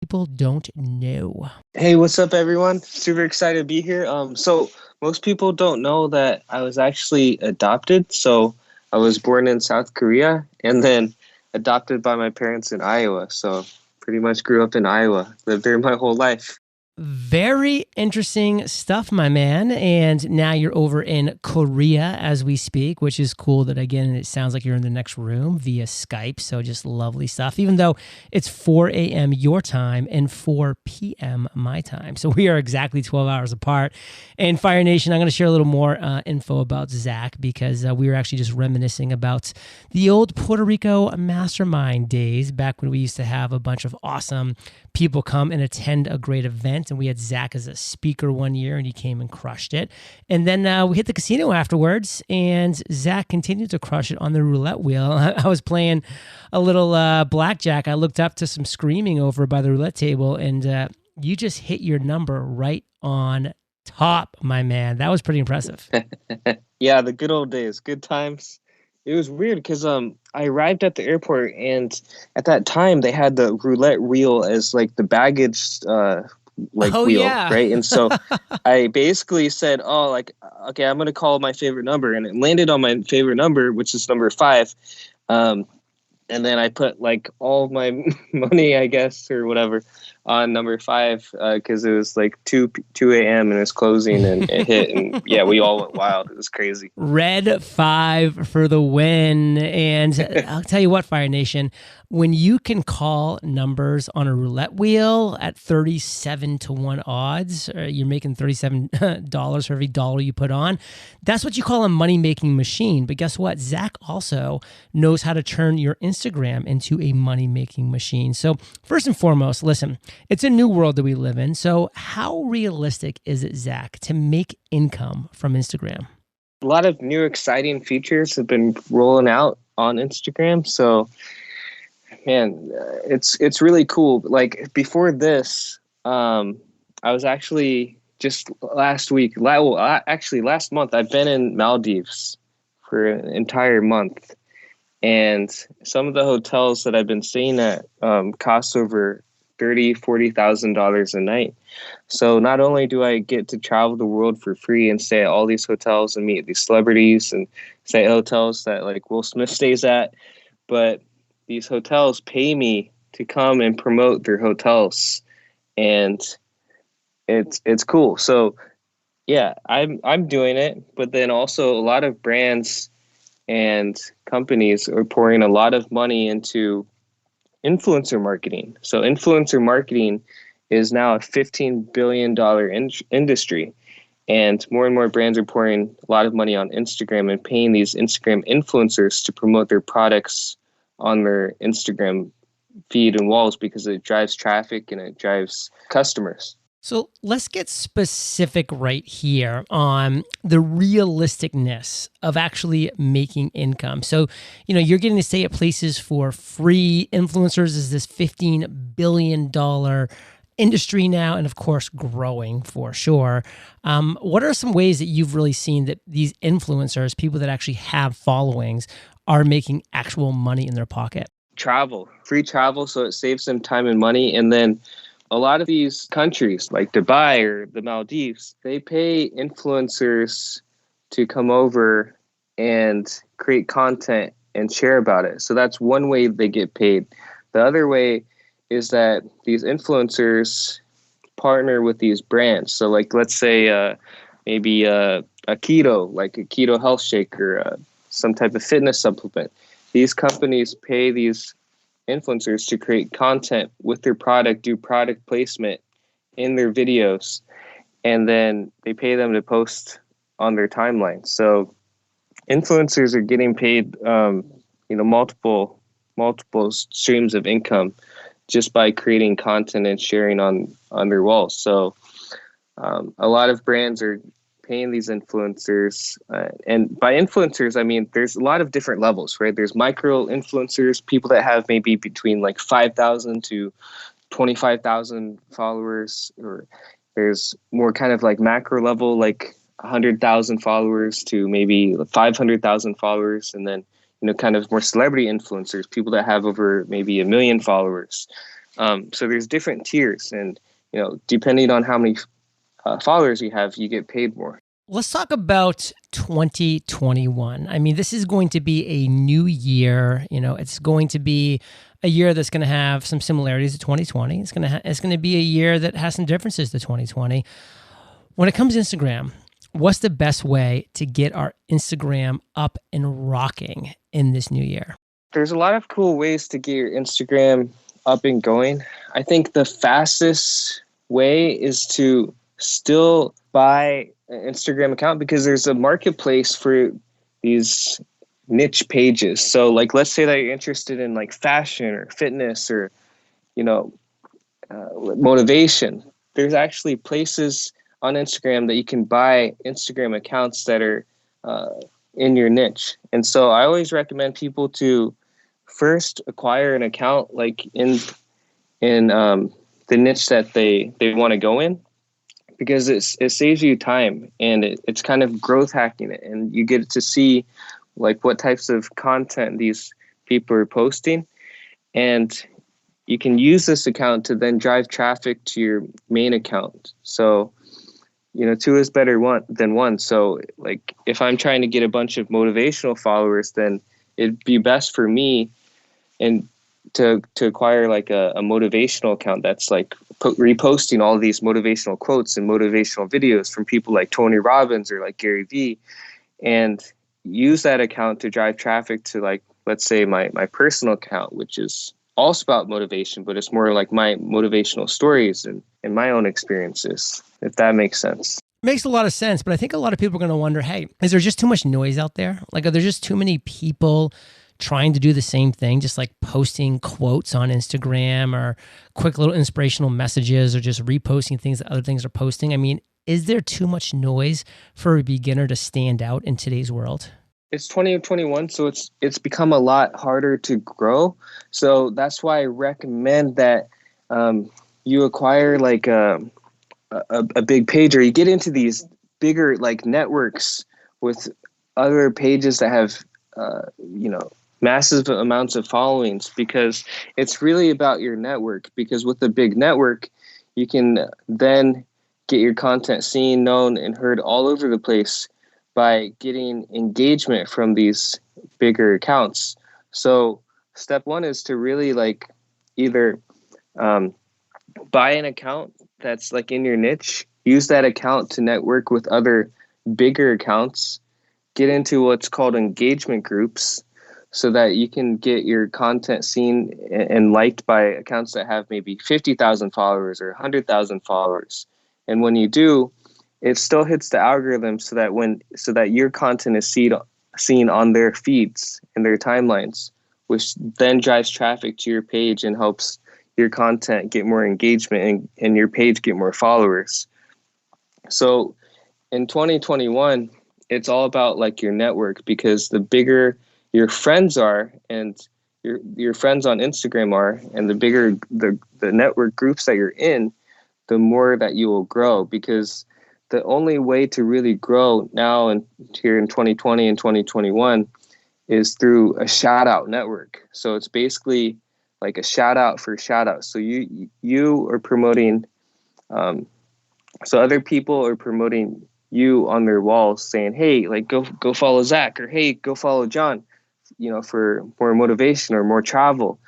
people don't know. Hey, what's up, everyone? Super excited to be here. So most people don't know that I was actually adopted. So I was born in South Korea and then adopted by my parents in Iowa. So pretty much grew up in Iowa, lived there my whole life. Very interesting stuff, my man. And now you're over in Korea as we speak, which is cool that, again, it sounds like you're in the next room via Skype. So just lovely stuff, even though it's 4 a.m. your time and 4 p.m. my time. So we are exactly 12 hours apart. And Fire Nation, I'm going to share a little more info about Zach because we were actually just reminiscing about the old Puerto Rico mastermind days back when we used to have a bunch of awesome people come and attend a great event. And we had Zach as a speaker one year, and he came and crushed it. And then we hit the casino afterwards, and Zach continued to crush it on the roulette wheel. I was playing a little blackjack. I looked up to some screaming over by the roulette table, and you just hit your number right on top, my man. That was pretty impressive. Yeah, the good old days, good times. It was weird because I arrived at the airport and at that time they had the roulette wheel as like the baggage like Oh, wheel, yeah. right? And so I basically said, "Oh, like okay, I'm gonna call my favorite number," and it landed on my favorite number, which is number five. Um, and then I put like all my money, I guess, or whatever, on number five because it was like two a.m. and it was closing, and it hit, and yeah, we all went wild. It was crazy. Red 5 for the win. And I'll tell you what, Fire Nation, when you can call numbers on a roulette wheel at 37 to 1 odds, you're making $37 for every dollar you put on. That's what you call a money making machine. But guess what? Zach also knows how to turn your Instagram into a money making machine. So, first and foremost, listen, it's a new world that we live in. So, how realistic is it, Zach, to make income from Instagram? A lot of new exciting features have been rolling out on Instagram. So, man, it's really cool. Like before this, I was actually just last week, actually last month, I've been in Maldives for an entire month, and some of the hotels that I've been staying at cost over 30, $40,000 a night. So not only do I get to travel the world for free and stay at all these hotels and meet these celebrities and stay at hotels that like Will Smith stays at, but these hotels pay me to come and promote their hotels, and it's cool. So yeah, I'm doing it, but then also a lot of brands and companies are pouring a lot of money into influencer marketing. So influencer marketing is now a $15 billion industry. And more brands are pouring a lot of money on Instagram and paying these Instagram influencers to promote their products on their Instagram feed and walls because it drives traffic and it drives customers. So let's get specific right here on the realisticness of actually making income. So, you're getting to stay at places for free. Influencers is this $15 billion industry now, and of course, growing for sure. What are some ways that you've really seen that these influencers, people that actually have followings, are making actual money in their pocket? Travel, free travel, so it saves them time and money. And then a lot of these countries like Dubai or the Maldives, they pay influencers to come over and create content and share about it. So that's one way they get paid. The other way is that these influencers partner with these brands. So like let's say maybe a keto, like a keto health shake or some type of fitness supplement. These companies pay these influencers to create content with their product, do product placement in their videos, and then they pay them to post on their timeline. So influencers are getting paid, multiple streams of income just by creating content and sharing on their walls. So a lot of brands are paying these influencers. And by influencers, I mean, there's a lot of different levels, right? There's micro influencers, people that have maybe between like 5,000 to 25,000 followers, or there's more kind of like macro level, like 100,000 followers to maybe 500,000 followers. And then, kind of more celebrity influencers, people that have over maybe 1 million followers. So there's different tiers, and depending on how many followers you have, you get paid more. Let's talk about 2021. I mean, this is going to be a new year. It's going to be a year that's going to have some similarities to 2020. It's going to be a year that has some differences to 2020. When it comes to Instagram, what's the best way to get our Instagram up and rocking in this new year? There's a lot of cool ways to get your Instagram up and going. I think the fastest way is to still buy an Instagram account, because there's a marketplace for these niche pages. So like, let's say that you're interested in like fashion or fitness or, motivation. There's actually places on Instagram that you can buy Instagram accounts that are in your niche. And so I always recommend people to first acquire an account like in the niche that they want to go in, because it saves you time, and it's kind of growth hacking it, and you get to see like what types of content these people are posting, and you can use this account to then drive traffic to your main account. So two is better than one. So like, if I'm trying to get a bunch of motivational followers, then it'd be best for me and to acquire like a motivational account that's like reposting all these motivational quotes and motivational videos from people like Tony Robbins or like Gary Vee, and use that account to drive traffic to, like, let's say my personal account, which is also about motivation, but it's more like my motivational stories and my own experiences, if that makes sense. Makes a lot of sense, but I think a lot of people are going to wonder, hey, is there just too much noise out there? Like, are there just too many people trying to do the same thing, just like posting quotes on Instagram or quick little inspirational messages or just reposting things that other things are posting? I mean, is there too much noise for a beginner to stand out in today's world? It's 2021, so it's become a lot harder to grow. So that's why I recommend that you acquire like a big page, or you get into these bigger like networks with other pages that have massive amounts of followings, because it's really about your network. Because with a big network, you can then get your content seen, known, and heard all over the place by getting engagement from these bigger accounts. So step one is to really like either buy an account that's like in your niche, use that account to network with other bigger accounts, get into what's called engagement groups, so that you can get your content seen and liked by accounts that have maybe 50,000 followers or 100,000 followers. And when you do, it still hits the algorithm so that your content is seen on their feeds and their timelines, which then drives traffic to your page and helps your content get more engagement and your page get more followers. So in 2021, it's all about like your network, because the bigger your friends are and your friends on Instagram are, and the bigger the network groups that you're in, the more that you will grow. Because the only way to really grow now and here in 2020 and 2021 is through a shout out network. So it's basically like a shout out for shout out. So you are promoting, so other people are promoting you on their walls, saying, hey, like go follow Zach, or hey, go follow John, for more motivation or more travel.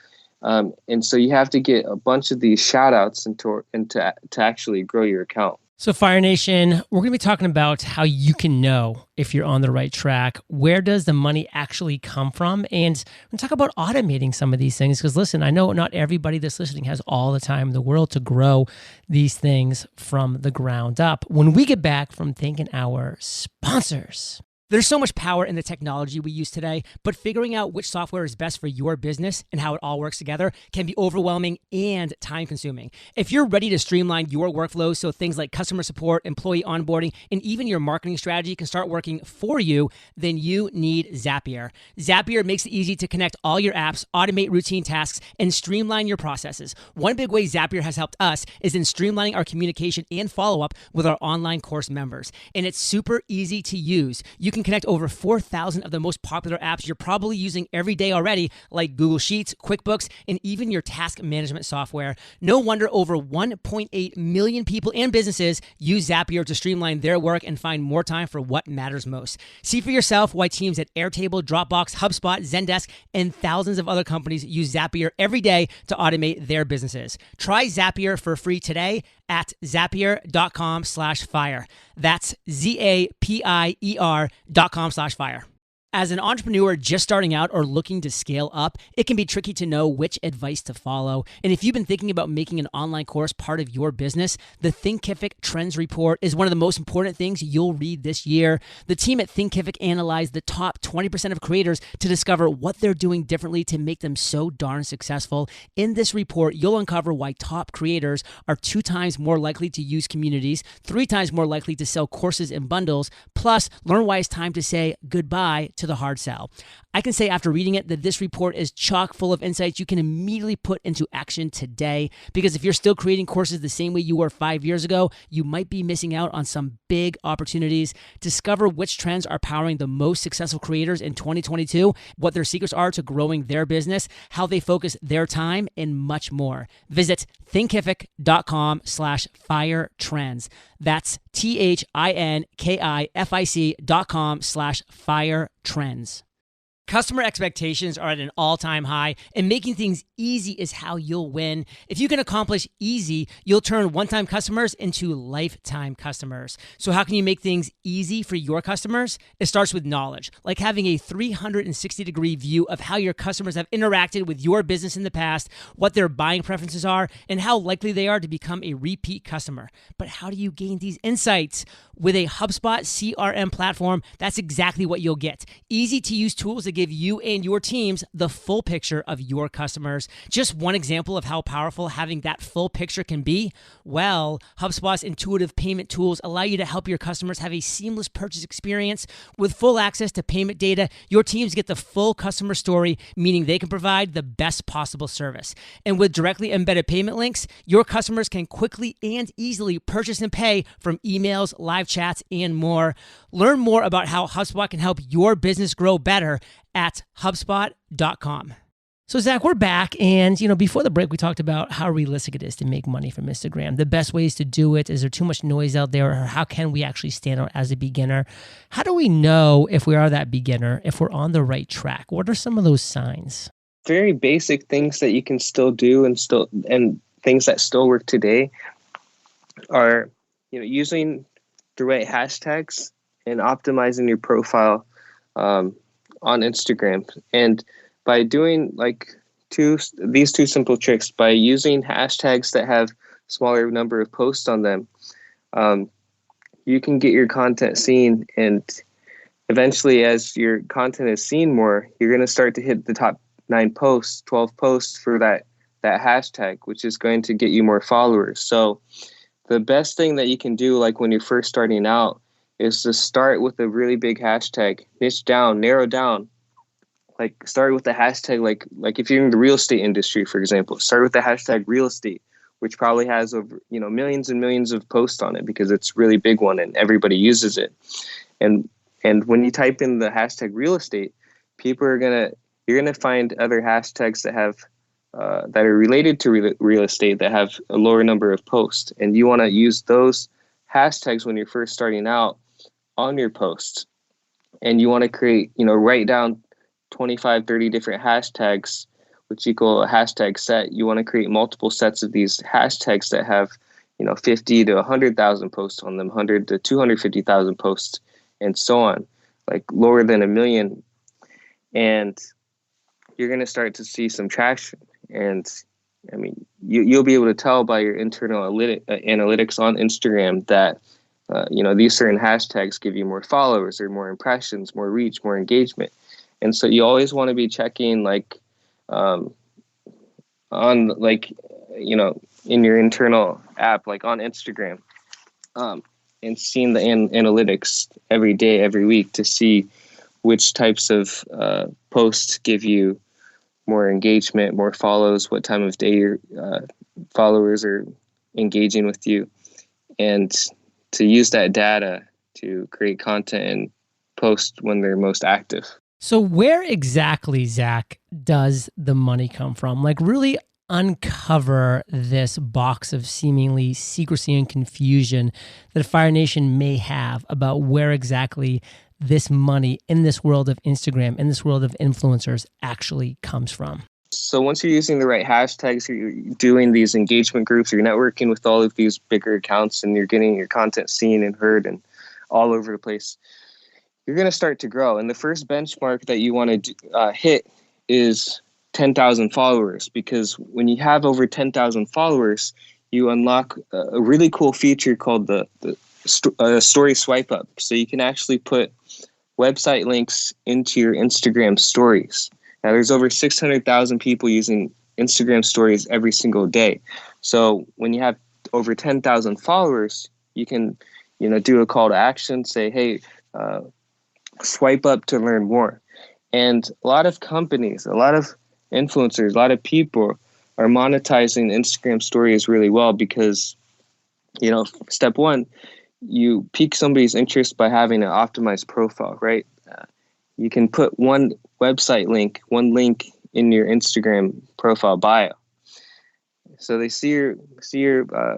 And so you have to get a bunch of these shout outs to actually grow your account. So Fire Nation, we're going to be talking about how you can know if you're on the right track. Where does the money actually come from? And we're going to talk about automating some of these things, because listen, I know not everybody that's listening has all the time in the world to grow these things from the ground up. When we get back from thanking our sponsors. There's so much power in the technology we use today, but figuring out which software is best for your business and how it all works together can be overwhelming and time-consuming. If you're ready to streamline your workflows so things like customer support, employee onboarding, and even your marketing strategy can start working for you, then you need Zapier. Zapier makes it easy to connect all your apps, automate routine tasks, and streamline your processes. One big way Zapier has helped us is in streamlining our communication and follow-up with our online course members. And it's super easy to use. You can can connect over 4,000 of the most popular apps you're probably using every day already, like Google Sheets, QuickBooks, and even your task management software. No wonder over 1.8 million people and businesses use Zapier to streamline their work and find more time for what matters most. See for yourself why teams at Airtable, Dropbox, HubSpot, Zendesk, and thousands of other companies use Zapier every day to automate their businesses. Try Zapier for free today at zapier.com/fire. That's ZAPIER.com/fire. As an entrepreneur just starting out or looking to scale up, it can be tricky to know which advice to follow. And if you've been thinking about making an online course part of your business, the Thinkific Trends Report is one of the most important things you'll read this year. The team at Thinkific analyzed the top 20% of creators to discover what they're doing differently to make them so darn successful. In this report, you'll uncover why top creators are 2 times more likely to use communities, 3 times more likely to sell courses in bundles, plus learn why it's time to say goodbye to the hard sell. I can say after reading it that this report is chock full of insights you can immediately put into action today, because if you're still creating courses the same way you were 5 years ago, you might be missing out on some big opportunities. Discover which trends are powering the most successful creators in 2022, what their secrets are to growing their business, how they focus their time, and much more. Visit thinkific.com/fire trends. That's THINKIFIC.com/fire trends. Customer expectations are at an all-time high, and making things easy is how you'll win. If you can accomplish easy, you'll turn one-time customers into lifetime customers. So how can you make things easy for your customers? It starts with knowledge, like having a 360-degree view of how your customers have interacted with your business in the past, what their buying preferences are, and how likely they are to become a repeat customer. But how do you gain these insights? With a HubSpot CRM platform, that's exactly what you'll get. Easy-to-use tools that give you and your teams the full picture of your customers. Just one example of how powerful having that full picture can be. Well, HubSpot's intuitive payment tools allow you to help your customers have a seamless purchase experience. With full access to payment data, your teams get the full customer story, meaning they can provide the best possible service. And with directly embedded payment links, your customers can quickly and easily purchase and pay from emails, live chats, and more. Learn more about how HubSpot can help your business grow better at HubSpot.com. So Zach, we're back. And, before the break, we talked about how realistic it is to make money from Instagram. The best ways to do it. Is there too much noise out there? Or how can we actually stand out as a beginner? How do we know if we are that beginner, if we're on the right track? What are some of those signs? Very basic things that you can still do and things that still work today are, using the right hashtags and optimizing your profile on Instagram. And by doing these two simple tricks, by using hashtags that have smaller number of posts on them, you can get your content seen. And eventually, as your content is seen more, you're going to start to hit the top 9 posts, 12 posts for that hashtag, which is going to get you more followers. So the best thing that you can do, like when you're first starting out, is to start with a really big hashtag, niche down, narrow down. Like start with the hashtag, like if you're in the real estate industry, for example, start with the hashtag real estate, which probably has over, millions and millions of posts on it because it's a really big one and everybody uses it. And when you type in the hashtag real estate, you're gonna find other hashtags that have that are related to real estate that have a lower number of posts. And you want to use those hashtags when you're first starting out on your posts. And you want to create, write down 25, 30 different hashtags, which equal a hashtag set. You want to create multiple sets of these hashtags that have, 50 to 100,000 posts on them, 100 to 250,000 posts, and so on, like lower than 1 million. And you're going to start to see some traction. And I mean, you'll be able to tell by your internal analytics on Instagram that, these certain hashtags give you more followers or more impressions, more reach, more engagement. And so you always want to be checking in your internal app, like on Instagram, and seeing the analytics every day, every week to see which types of posts give you more engagement, more follows, what time of day your followers are engaging with you, and to use that data to create content and post when they're most active. So where exactly, Zach, does the money come from? Like really uncover this box of seemingly secrecy and confusion that Fire Nation may have about where exactly this money in this world of Instagram, in this world of influencers actually comes from. So once you're using the right hashtags, you're doing these engagement groups, you're networking with all of these bigger accounts, and you're getting your content seen and heard and all over the place, you're going to start to grow. And the first benchmark that you want to hit is 10,000 followers, because when you have over 10,000 followers, you unlock a really cool feature called the story swipe up. So you can actually put website links into your Instagram stories. Now, there's over 600,000 people using Instagram stories every single day. So when you have over 10,000 followers, you can, do a call to action, say, hey, swipe up to learn more. And a lot of companies, a lot of influencers, a lot of people are monetizing Instagram stories really well because, step one, you pique somebody's interest by having an optimized profile, right? You can put one website link, one link in your Instagram profile bio. So they see your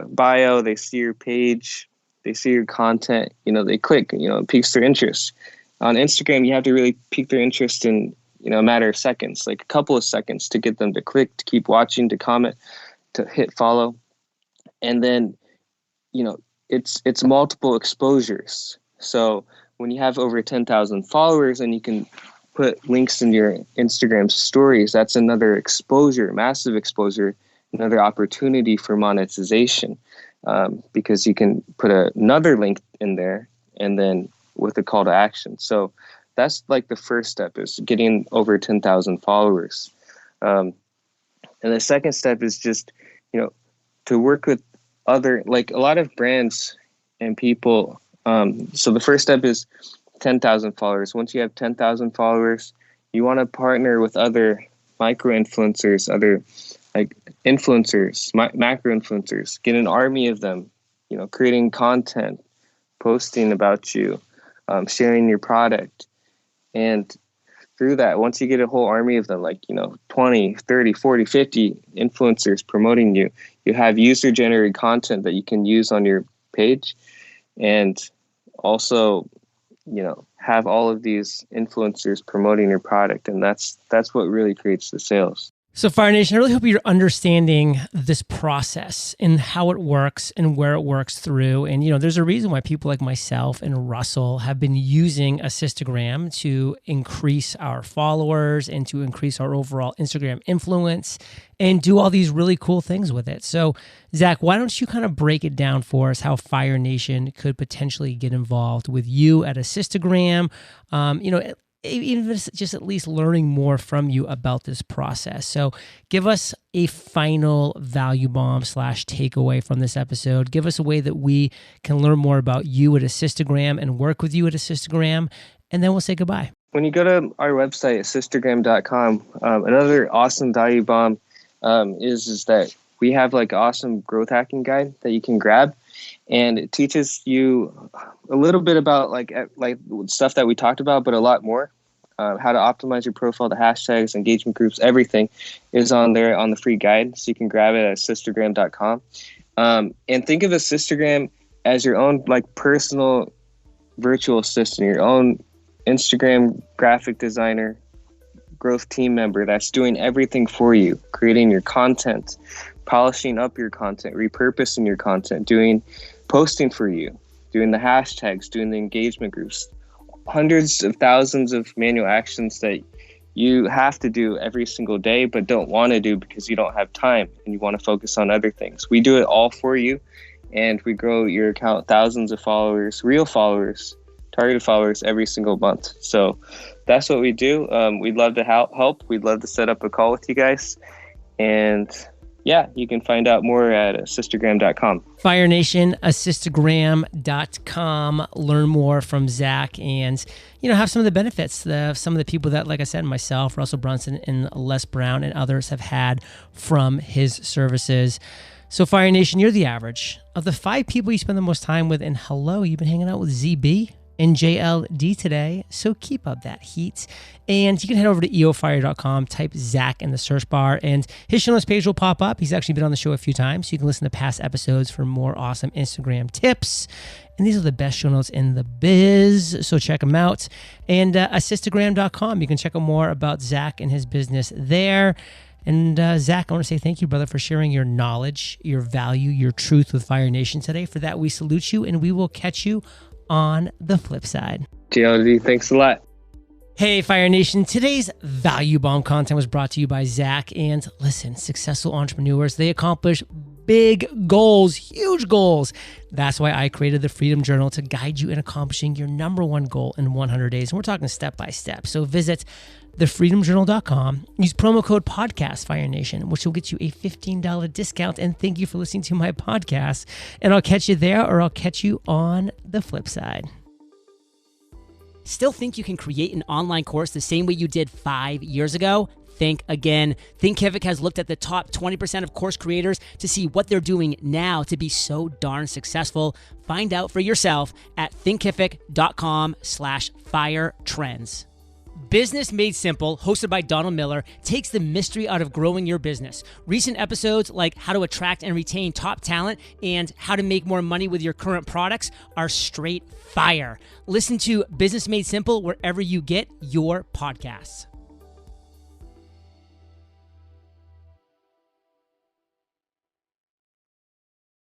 bio, they see your page, they see your content, they click, it piques their interest. On Instagram, you have to really pique their interest in, a matter of seconds, like a couple of seconds to get them to click, to keep watching, to comment, to hit follow. And then, it's multiple exposures. So when you have over 10,000 followers and you can put links in your Instagram stories, that's another exposure, massive exposure, another opportunity for monetization, because you can put another link in there and then with a call to action. So that's like the first step, is getting over 10,000 followers. And the second step is just, to work with other, like a lot of brands and people. So the first step is 10,000 followers. Once you have 10,000 followers, you want to partner with other micro influencers, other like influencers, macro influencers, get an army of them, creating content, posting about you, sharing your product. And through that, once you get a whole army of them, like, 20, 30, 40, 50 influencers promoting you, you have user generated content that you can use on your page. And also, have all of these influencers promoting your product. And that's what really creates the sales. So Fire Nation, I really hope you're understanding this process and how it works and where it works through. And, there's a reason why people like myself and Russell have been using Assistagram to increase our followers and to increase our overall Instagram influence and do all these really cool things with it. So Zach, why don't you kind of break it down for us how Fire Nation could potentially get involved with you at Assistagram? Even if it's just at least learning more from you about this process. So give us a final value bomb / takeaway from this episode. Give us a way that we can learn more about you at Assistagram and work with you at Assistagram, and then we'll say goodbye. When you go to our website, assistagram.com, another awesome value bomb is that we have like an awesome growth hacking guide that you can grab. And it teaches you a little bit about like stuff that we talked about, but a lot more. How to optimize your profile, the hashtags, engagement groups, everything is on there on the free guide. So you can grab it at assistagram.com. And think of Assistagram as your own like personal virtual assistant, your own Instagram graphic designer, growth team member that's doing everything for you, creating your content, polishing up your content, repurposing your content, posting for you, doing the hashtags, doing the engagement groups, hundreds of thousands of manual actions that you have to do every single day, but don't want to do because you don't have time and you want to focus on other things. We do it all for you, and we grow your account thousands of followers, real followers, targeted followers every single month. So that's what we do. We'd love to help. We'd love to set up a call with you guys. And yeah, you can find out more at assistagram.com. Fire Nation, assistagram.com. Learn more from Zach and, have some of the benefits, some of the people that, like I said, myself, Russell Brunson, and Les Brown and others have had from his services. So Fire Nation, you're the average of the 5 people you spend the most time with. And hello, you've been hanging out with ZB. in JLD today, so keep up that heat. And you can head over to eofire.com, type Zach in the search bar, and his show notes page will pop up. He's actually been on the show a few times, so you can listen to past episodes for more awesome Instagram tips. And these are the best show notes in the biz, so check them out. And assistagram.com, you can check out more about Zach and his business there. And Zach, I want to say thank you, brother, for sharing your knowledge, your value, your truth with Fire Nation today. For that, we salute you, and we will catch you on the flip side. JLD, thanks a lot. Hey, Fire Nation. Today's Value Bomb content was brought to you by Zach. And listen, successful entrepreneurs, they accomplish big goals, huge goals. That's why I created the Freedom Journal to guide you in accomplishing your number one goal in 100 days. And we're talking step by step. So visit thefreedomjournal.com. Use promo code podcast, Fire Nation, which will get you a $15 discount. And thank you for listening to my podcast. And I'll catch you there, or I'll catch you on the flip side. Still think you can create an online course the same way you did 5 years ago? Think again. Thinkific has looked at the top 20% of course creators to see what they're doing now to be so darn successful. Find out for yourself at thinkific.com/firetrends. Business Made Simple, hosted by Donald Miller, takes the mystery out of growing your business. Recent episodes like how to attract and retain top talent and how to make more money with your current products are straight fire. Listen to Business Made Simple wherever you get your podcasts.